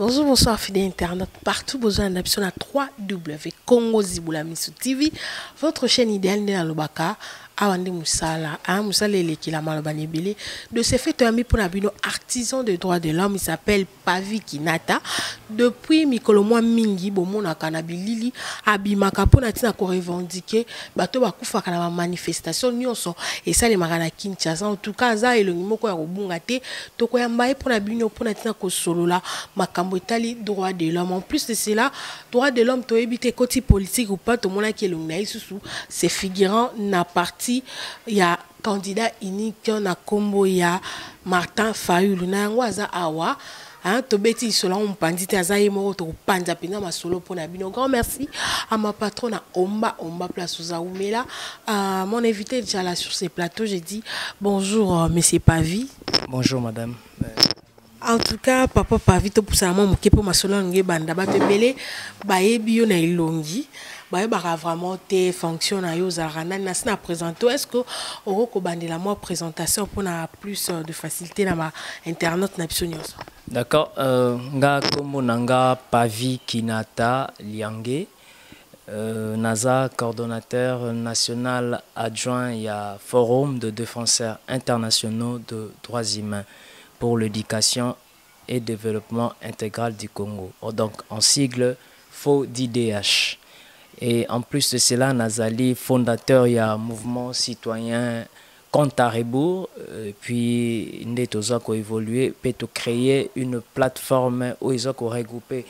Bonjour, bonsoir, fidèles internautes. Partout, besoin d'un option à 3W Congo Zibula Misu TV. Votre chaîne idéale n'est dans le Baka. Awande Moussala, Moussala Elekila Malobanebele. De ce fait, un ami pour Nabino, artisan de droits de l'homme, il s'appelle Pavi Kinata. Depuis Mikolomoa Mingi, Bomona Kanabilili, Abimaka, pour Natina ko revendiquer, Bato Bakufa Kanama manifestation, Nyonso, et ça les Marana Kinshasa. En tout cas, ça et le Nimoko Yarobungate, Toko Yambaye pour Nabino, pour Natina ko Solola, Makambo Itali, droits de l'homme. En plus de cela, droits de l'homme, to éviter côté politique ou pas, tout le monde qui est l'ongnaï sous, c'est figurant, n'a parti. Il y a candidat unique na Kombo ya Martin Fayulu na ngwaza awa tobeti solo on pandite azaye mo to panza pina masolo pona bino. Grand merci à ma patronne Omba place aux Aoumela, mon invité déjà là sur ces plateaux. J'ai dit bonjour monsieur Pavi. Bonjour madame. En tout cas papa Pavi to pousa mo kepo masolo nge banda ba tebele ba yebi na ilongi. Bah, vraiment tes fonctions à na présenté. Est-ce que au recommande la moi présentation pour na plus de facilité dans ma internet na psonios? D'accord. Nga kombo nanga Pavi Kinata Liangé, Naza coordonnateur national adjoint il y a Forum de défenseurs internationaux de droits humains pour l'éducation et développement intégral du Congo. Donc en sigle FODIDH. Et en plus de cela, Nazali, fondateur, il y a un mouvement citoyen Compte à rebours, puis Netoza a évolué, peut créer une plateforme où ils ont regroupé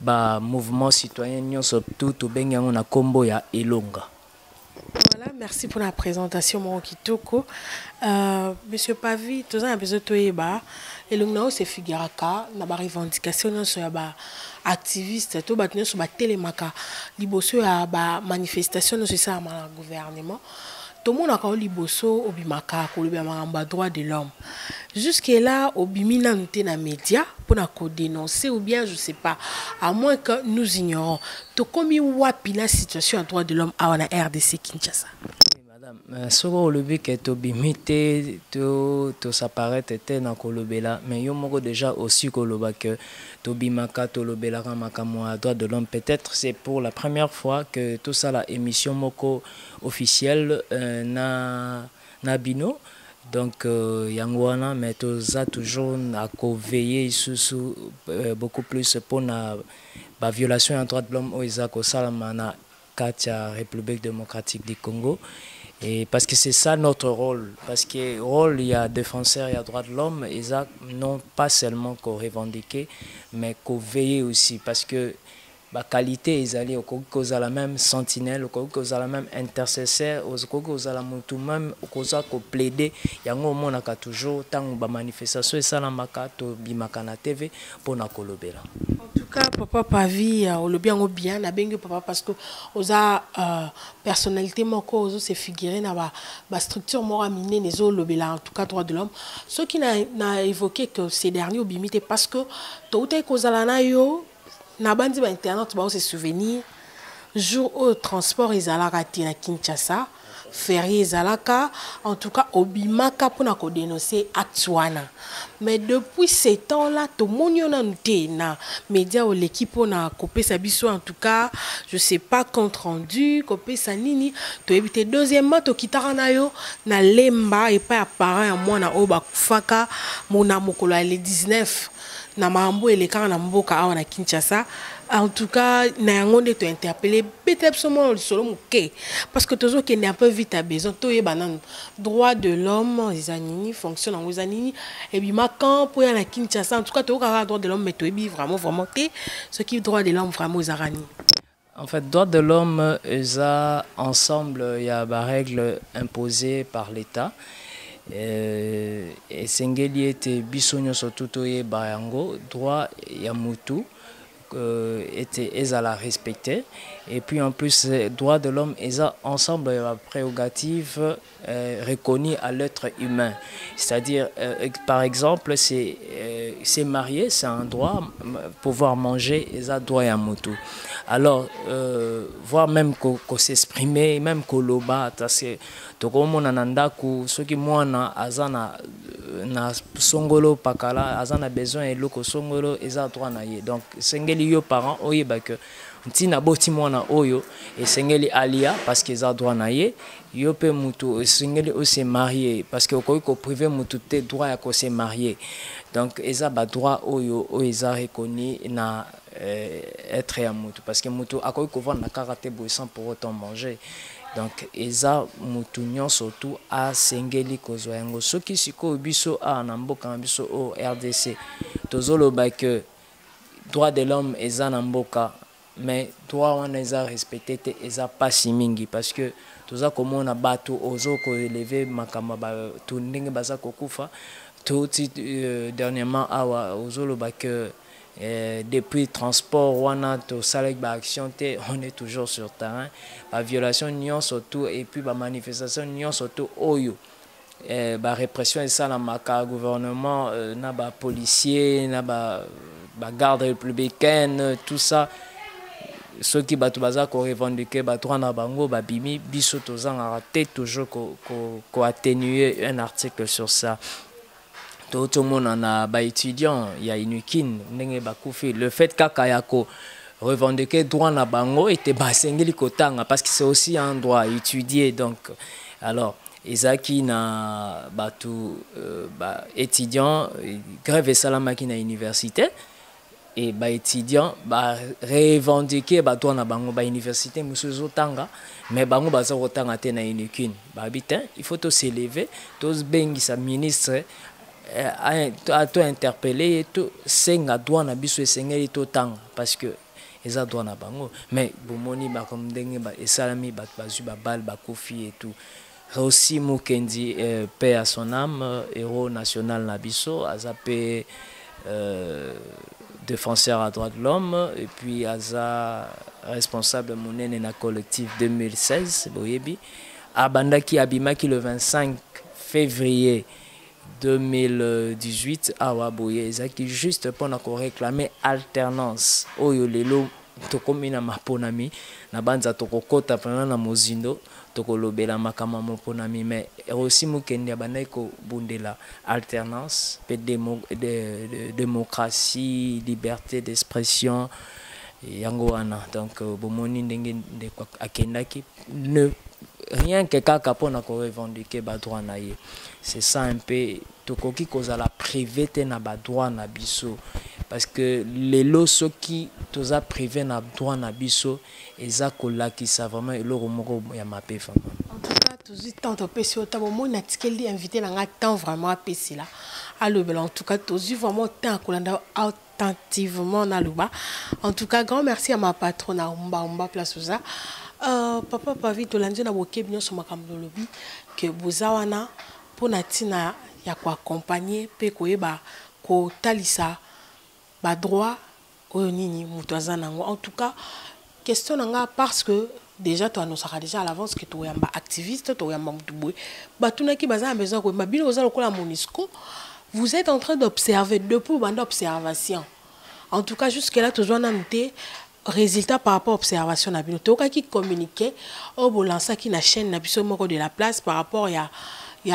le mouvement citoyen, surtout tout bien on a combo ya Elonga. Voilà, merci pour la présentation, mon Kitoko. Monsieur Pavi, tout ça a besoin de toi. Elonga, c'est figuraka, na ba revendication sur ba activiste, tout ba tenir sur ba télémaka, liboso ya ba manifestation sur ça à gouvernement. Tout le monde a quand liboso obimaka, kolobia droit de l'homme. Jusque là, obimina nous na média pour na dénoncer ou bien je sais pas, à moins que nous ignorons. To komi wapi la situation à droit de l'homme à la RDC Kinshasa. Soko olobi ke to bimite to s'apparaît était na kolobela mais yo moko déjà aussi koloba que to bimaka to lobela makamwa à droit de l'homme. Peut-être c'est pour la première fois que tout ça la émission moko officielle na bino. Donc yangwana mais to za toujours à veiller sous beaucoup plus pour na ba violation en droit de l'homme au Isako Salamana Katia République démocratique du Congo. Et parce que c'est ça notre rôle. Parce que rôle, il y a défenseurs, il y a droits de l'homme, et ça, non pas seulement qu'on revendique, mais qu'on veille aussi. Parce que la qualité, ils allaient au cause à la même sentinelle, au cause à la même intercesseur, au cause à la même, au cause à plaider. Il y a un moment où on a toujours tant de manifestations, et ça, la makato, bimakana TV, pour na kolobela. En tout cas, papa Pavi, on le bien na bengue papa parce que aux a personnalité moko aux se figurer na ba structure mora miné les autres en tout cas droit de l'homme. Ce qui n'a évoqué que ces derniers au bimité parce que tout est cause à la yo na bandi ba internet ba se souvenir jour au transport ils allaient rater na Kinshasa. Ferry Zalaka, en tout cas, Obimaka pour nous dénoncer Actuana. Mais depuis ces temps-là, tout le monde a noté, na médias ou l'équipe a coupé sa biso, en tout cas, je sais pas, compte rendu, coupé sa nini, tout éviter. Deuxièmement, tout kitaranayo, na lemba, et pas apparent à moi, na oba kufaka, mon amokolo, les 19, na mambo et les cas na mboka, na Kinshasa. En tout cas, nous avons été interpellés. Peut-être parce que toujours qu'il n'y a pas vite à besoin. Tout est banane. Droit de l'homme, les anini fonctionnent en anini. Et puis, ma camp pour y aller à Kinshasa. En tout cas, tout le droit de l'homme, mais tout est vraiment, vraiment. Ce qui est droit de l'homme, vraiment, aux arani. En fait, droit de l'homme, ensemble, il y a des règles imposées par l'État. Et Sengeli était bisogno surtout bayango droit yamutu. Était à respecter et puis en plus droits de l'homme et ensemble la prérogative reconnue à l'être humain, c'est-à-dire par exemple c'est marié, c'est un droit pouvoir manger et ça droit à moto. Alors voir même qu'on s'exprimer même qu'on loba parce que tout comme on a nanda ceux qui moi azana na songolo pakala aza na besoin eloko songolo eza droit na ye donc sengeli yo parent oyeba que ntina boti mwana oyo esengeli alia parce que eza droit na ye yo pe mutu esengeli o se marier parce que okoki ko privé mutu te droit ya ko se marier donc eza ba droit oyo eza reconnu na être ya mutu parce que mutu akoki ko vendre na karaté boy sans pour autant manger donc eza mutu nyonso tu asengeli kozwa yango soki sikoyo biso na mboka na biso o RDC tozoloba que droit de l'homme eza na mboka mais droit wana eza respecté te eza pasi mingi parce que toza komona bato ozo ko élever makama bato ndenge baza kokufa tout dernièrement awa ozoloba que depuis transport wana to salek ba action te on est toujours sur terrain ba violation nion surtout et puis ba manifestation nion surtout oyo ba répression et ça la maka gouvernement na ba policier na ba garde républicaine tout ça ceux qui bato baza ko revendiquer ba droit na bango ba bimi biso tozanga raté toujours ko atténuer un article sur ça. Tout le monde en a ba étudiant il y a inukin ndenge ba kufi le fait kaka yako revendiquer droit na bango était basengeli kotanga parce que c'est aussi un droit à étudier donc alors ezaki na batu ba étudiant grève salamaki na université et ba étudiant ba revendiquer ba droit na bango ba université musuzo tanga mais bango baza kotanga te na inukin ba habitant il faut to s'élever tous bengi sa ministre a to interpeller to senga droit na biso esengeli to tanga parce que eza droit na bango mais bomoni ba comme ndenge ba esalami ba bazu ba bal ba kofi et tout aussi Mukendi paix à son âme héros national na biso azapé défenseur à droit de l'homme et puis aza responsable monene na collectif 2016 boyebi abandaki abimaki le 25 février 2018 awa boye ezaki juste pour na ko réclamer alternance oyo lelo tokomi na maponami na banza tokokota pendant na mozindo tokolobela makama moponami mais aussi Mukendi abandaki ko bundela alternance pe démocratie liberté d'expression yango wana donc bomoni ndenge akendaki ne rien que kaka pona ko revendiquer ba droit na ye c'est ça un peu tokoki kozala privé te na ba droit na biso parce que lelo soki toza privé na droit na biso eza kolakisa vraiment eloko moko ya mabe vraiment en tout cas tozi tant opesi otabo mona tikeli invité na nga tant vraiment apesi là alobela en tout cas tozi vraiment tant kolanda attentivement na luba en tout cas grand merci à ma patronne à Umba place ça papa pavi tolandi na bokebi nyonso makambo lobi que bozawana pona tina ya ko accompagner pe koyeba ko talisa ba droit oyo nini mutu azanango en tout cas question nanga parce que déjà tu annonces déjà à l'avance que tu es un activiste tu es un mutuboy batuna ki baza besoin ko mabino oza lokola Monisco vous êtes en train d'observer depuis bande observation en tout cas jusque là tu dois noter résultat par rapport à observation na bino to qui communiquer au bolansa qui na chaîne na biso moko de la place par rapport ya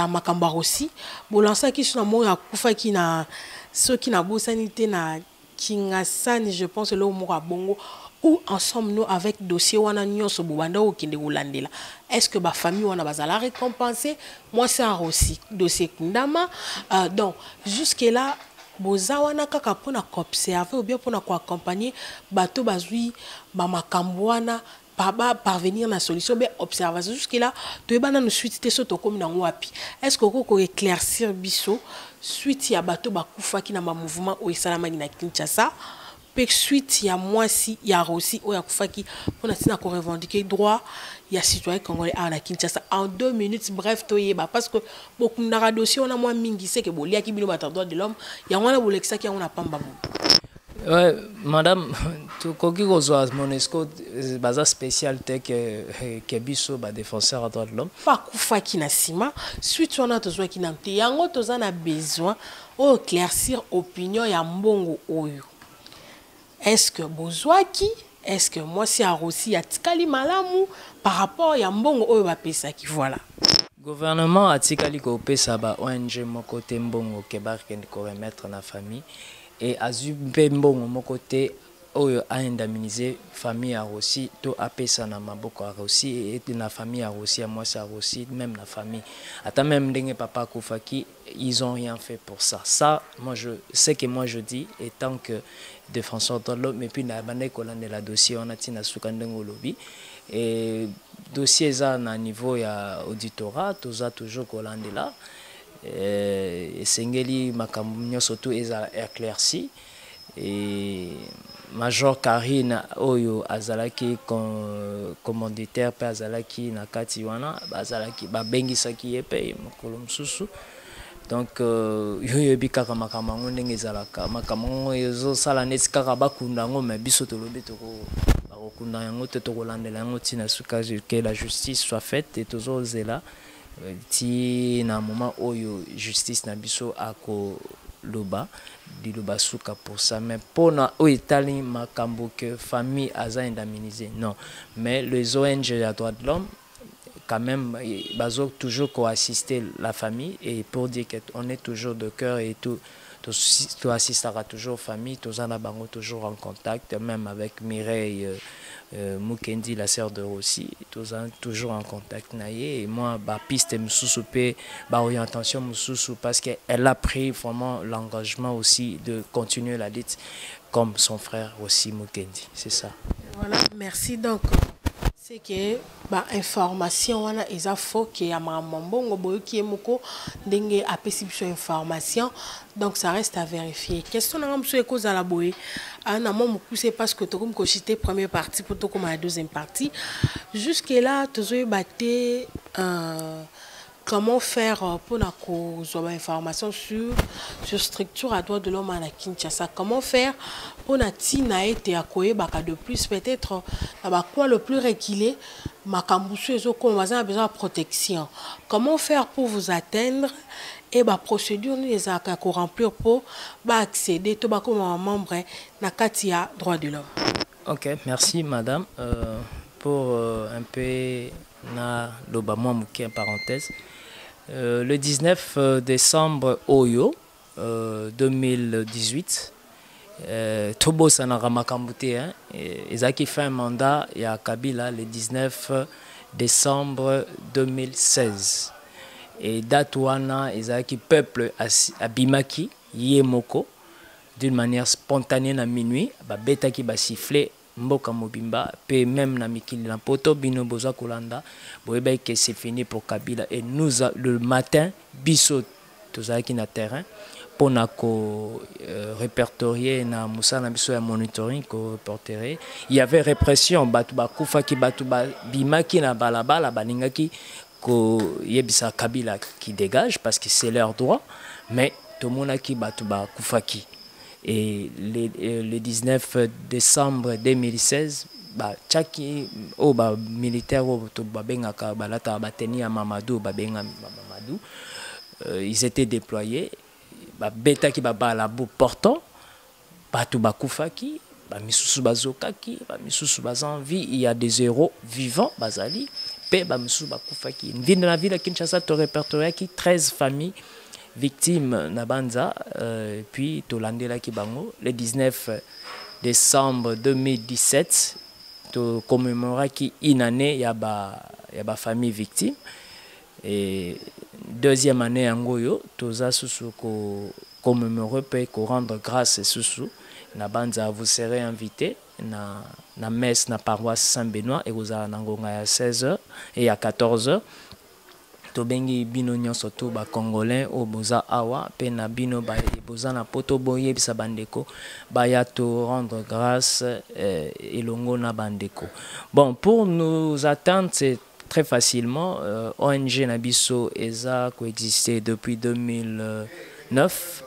makamba aussi bolansa qui sur mo ya kufa qui na ceux qui na bosanité na kingasani je pense le moko bongo ou ensemble nous avec dossier wana nyonso bobanda okinde kolandela est-ce que ba famille wana bazala récompenser moi c'est aussi dossier Kundama donc jusque là bozawana kaka pona observer ou bien pona ko accompagner bato bazui ba makambo wana pas parvenir na solution bien observation jusque là to ebana no suite te soto comme na wapi est-ce que ko éclaircir biso suite ya bato bakufa ki na ma mouvement o esalama na Kinshasa pe suite ya mwasi ya aussi o ya kufaki pona tina ko revendiquer droit ya citoyen congolais à Kinshasa en 2 minutes bref toyeba parce que beaucoup na dossier on a moins mingi c'est que bolia ki bino droit de l'homme ya wana bolekisa ki on a pamba. Ouais, madame, tu koki kozwa Monesco baza spécial te que biso ba défenseur à droit de l'homme. Pas kufa ki na sima, suite on a tozwa ki na te yango tozana besoin o éclaircir opinion ya mbongo oyo. Est-ce que bozwaki est-ce que moi si a aussi ya tikali malamu par rapport ya mbongo oyo ba pesa ki voilà. Gouvernement atikali ko pesa ba ONG moko te mbongo ke barken ko remettre na famille et azumbe mbongo moko te oyo a indemniser famille a aussi to apesa na maboko a aussi et na famille a aussi à moi ça aussi même la famille ata même ndenge papa kufaki ils ont rien fait pour ça. Ça moi je sais que moi je dis étant que défenseur de l'homme et puis na bande ko la dossier on a tina sukandengo lobby et dossier ça na niveau ya auditorat toza toujours kolandela et sengeli makambo nyonso to eza éclairci et Major Karine oyo azalaki commanditaire pe azalaki na kati wana bazalaki babengisaki ye pe mokolo mosusu donc yo bikaka makambo ngo ndenge ezalaka makambo ngo ezosala neti kaka bakunda ngo mais biso tolobi bakokunda yango te tokolandela yango ntina suka que la justice soit faite et tozozela ti na moment oyo justice na biso ako loba diloba suka pour ça mais pona o itali makambo que famille aza indemnisé non mais les ONG à droits de l'homme quand même bazo toujours co-assister la famille et pour dire qu'on est toujours de cœur et tout assistera toujours famille tous en bango toujours en contact même avec Mireille Mukendi la sœur de Rossi tous toujours en contact naie et moi ba piste mususu pe ba orientation mususu parce qu'elle a pris vraiment l'engagement aussi de continuer la lutte comme son frère Rossi Mukendi c'est ça. Voilà, merci donc c'est que ba information wana eza faux que ya mambongo boyo ki emoko ndenge apesi biso information donc ça reste à vérifier. Question na mso eko za la boye ana mo mukuse parce que to comme ko citer première partie pour to comme la deuxième partie jusque là tozo baté comment faire pour la cause information sur structure à droit de l'homme à Kinshasa. Comment faire pour la tina été à baka de plus peut-être quoi le plus reculé ma cambusu on a besoin de protection. Comment faire pour vous atteindre et la procédure nous les a remplir pour accéder tout comme membre na katia droit de l'homme. OK, merci madame pour un peu na lobamo muke parenthèse. Le 19 décembre Oyo 2018 Tobo Sanara Makambute Ezaki fait un mandat à Kabila le 19 décembre 2016 et date wana Ezaki peuple abimaki Yemoko d'une manière spontanée à minuit babetaki ba siffler mboka mobimba pe même na mikili na poto bino boza kolanda boyeba que c'est fini pour Kabila et nous le matin biso tozaki na terrain pour na ko répertorier na musala biso ya monitoring ko reporter il y avait répression batu bakufa ki batu bimaki na balabala baningaki ko yebisa Kabila qui dégage parce que c'est leur droit mais tomonaki batu bakufa ki. Et le 19 décembre 2016, tchaki o ba militaire o to babengaka balata bateni ya Mamadou babenga Mamadou ils étaient déployés beta ki bala bu portant batu bakufaki ba misusu bazokaki ba misusu bazanvi il y a des héros vivants bazali pe ba misusu bakufaki ndine na ville Kinshasa to répertorié qui 13 familles victime Nabanza puis Tolandela Kibango le 19 décembre 2017 to commémorer qui une année y a ba famille victime et deuxième année Angoyo toza susu ko commémorer peut ko rendre grâce susu Nabanza vous serez invité na messe na paroisse Saint-Benoît et vous a nangonga à 16h et à 14h tobengi bino nyonso to ba congolais o boza awa pe na bino ba boza na poto boye bisa bandeko ba ya to rendre grâce elongo na bandeko. Bon pour nous attendre c'est très facilement ONG Nabiso eza coexisté depuis 2009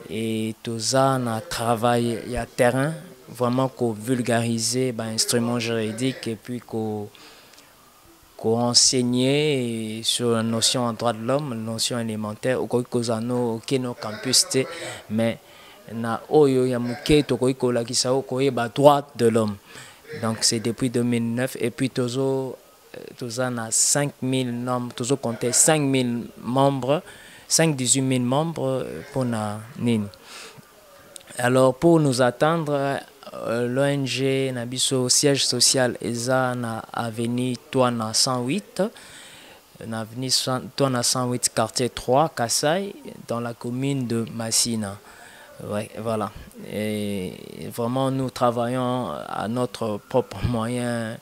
et toza na travail ya terrain vraiment ko vulgariser ba instruments juridiques et puis ko enseigner sur la notion en droit de l'homme, la notion élémentaire, au Kozano, Keno campus, mais na oyo ya muke to kola kisao koyeba droit de l'homme. Donc c'est depuis 2009 et puis tozo tous en a 5000 membres, tous compter 5000 membres, 5-18 000 membres pour na nini. Alors pour nous attendre, l'ONG Nabiso siège social eza na avenue Toana 108, na avenue Toana 108 quartier 3 Kassai dans la commune de Massina. Ouais, voilà. Et vraiment nous travaillons à notre propre moyen.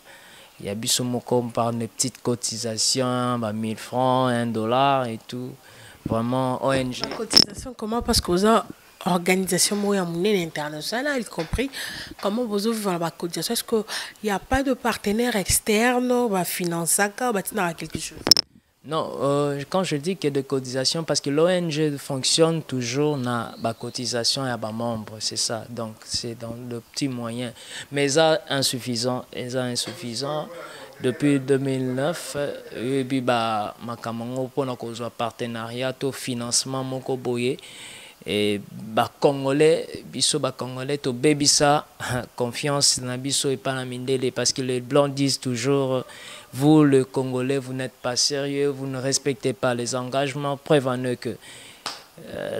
Il y a Bissomoko par des petites cotisations, 1000 francs, 1 dollar et tout. Vraiment ONG. La cotisation comment parce que vous avez organisation moyenne internationale, y compris comment vous ouvrez la cotisation. Est-ce qu'il n'y a pas de partenaire externe, financer quelque chose? Non, quand je dis qu'il y a des cotisations, parce que l'ONG fonctionne toujours dans la cotisation et à les membres, c'est ça. Donc c'est dans le petit moyen. Mais ça insuffisant, depuis 2009 et puis makamango pour nos partenariat au financement moko boye. Et Congolais, biso Congolais, to bébisa confiance na biso et pas la mindele parce que les blancs disent toujours vous le Congolais vous n'êtes pas sérieux, vous ne respectez pas les engagements, preuve en eux que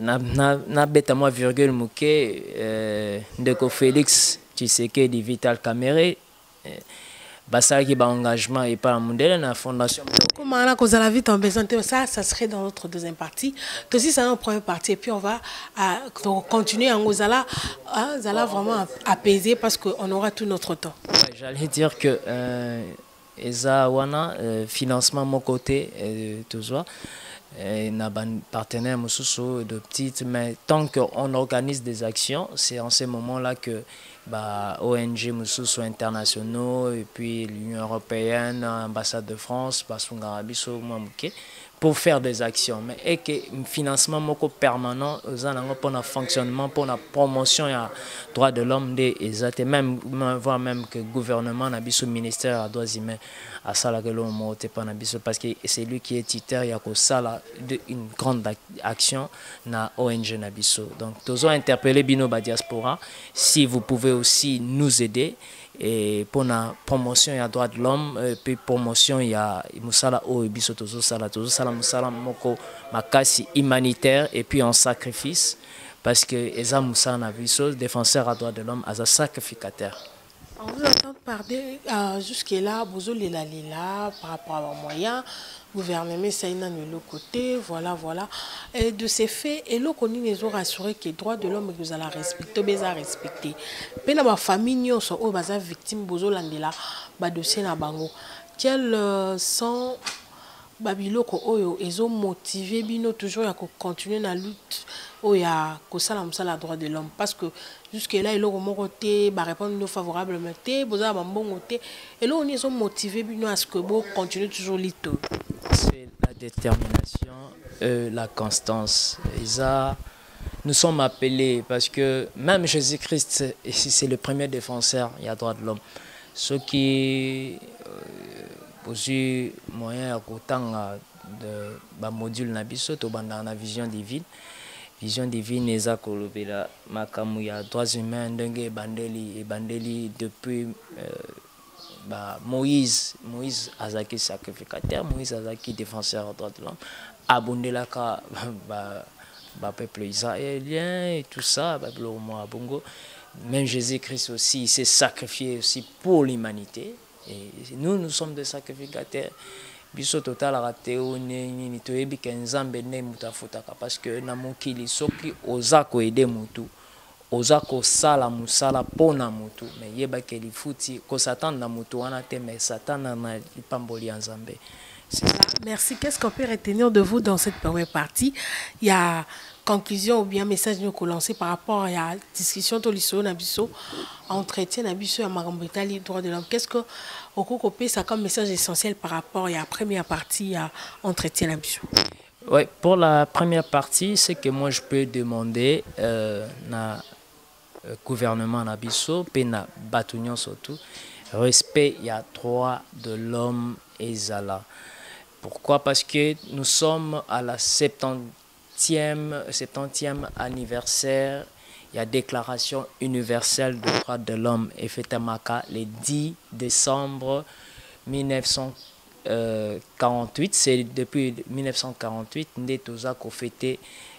na beta moi virgule muke ndeko Félix Tshisekedi Vital Kamerhe basaki ba engagement et pas la mondele na fondation. Comment on a causé la vie en besoin ça serait dans notre deuxième partie. Aussi c'est notre première partie et puis on va continuer en Ozala vraiment apaiser parce qu'on aura tout notre temps. Ouais, j'allais dire que Eza wana financement mon côté toujours n'a pas partenaire mususu de petites mais tant qu'on organise des actions c'est en ces moments-là que ONG mususu internationaux et puis l'Union européenne, l'ambassade de France, pour faire des actions. Mais et que financement moko permanent pour le fonctionnement, pour la promotion et droits de l'homme des même voire même que gouvernement nabiso ministère à droits humains à ça la que l'on monte pas nabiso parce que c'est lui qui est titulaire il y a que ça là une grande action na ONG nabiso. Donc toujours interpeller bino ba diaspora si vous pouvez aussi nous aider et pour la promotion il y a droits de l'homme puis promotion il y a musala o biso toujours sala musala moko makasi humanitaire et puis en sacrifice parce que eza musala na biso défenseur à droits de l'homme as un sacrificateur. On vous entend parler jusque-là, vous avez par rapport à vos moyens, gouvernement, ça y a le côté, voilà. Et de ces faits, et là, on nous a rassuré que les droits de l'homme, vous allez respecter, vous allez respecter. Mais dans ma famille, nous sommes victimes, vous allez là, dossier na bango. Quels sont Babiloko oyo ils ont motivé bino toujours à continuer la lutte oya ko sala musala droit de l'homme parce que jusque là ils ont côté ba répondre favorablement té boza ba mbongo té et là ils ont motivé bino à ce que bo continue toujours lito. C'est la détermination, la constance. Nous sommes appelés parce que même Jésus-Christ c'est le premier défenseur il y a droit de l'homme. Ceux qui aussi moyen à kotanga de module na biso to banda na vision divine eza kolobela makamu ya droits humains ndenge bandeli depuis Moïse azaki sacrificateur, Moïse azaki défenseur des droits de l'homme abondelaka peuple israélien et tout ça bongo. Même Jésus-Christ aussi il s'est sacrifié aussi pour l'humanité. Et nous sommes des sacrificateurs. Biso total rateo ni toyebi kenzambe ne mutafutaka parce que na mokili soki ozako aider mutu ozako sala musala pona mutu mais yeba ke lifuti ko satan na mutu wana te mais satan na lipamboli ya nzambe. Merci. Qu'est-ce qu'on peut retenir de vous dans cette première partie? Il y a conclusion ou bien message nous lancé par rapport à la discussion de l'ISO Nabiso, entretien Nabiso à Marambetali droit de l'homme. Qu'est-ce que au copé ça comme message essentiel par rapport à la première partie à entretien Nabiso? Oui, pour la première partie, c'est que moi je peux demander na gouvernement Nabiso, pe na Batunion surtout, respect il y a droit de l'homme et Zala. Pourquoi? Parce que nous sommes à la 70e anniversaire, il y a déclaration universelle des droits de l'homme et fait à Maka le 10 décembre 1948. 48, c'est depuis 1948 nde toza ko fêter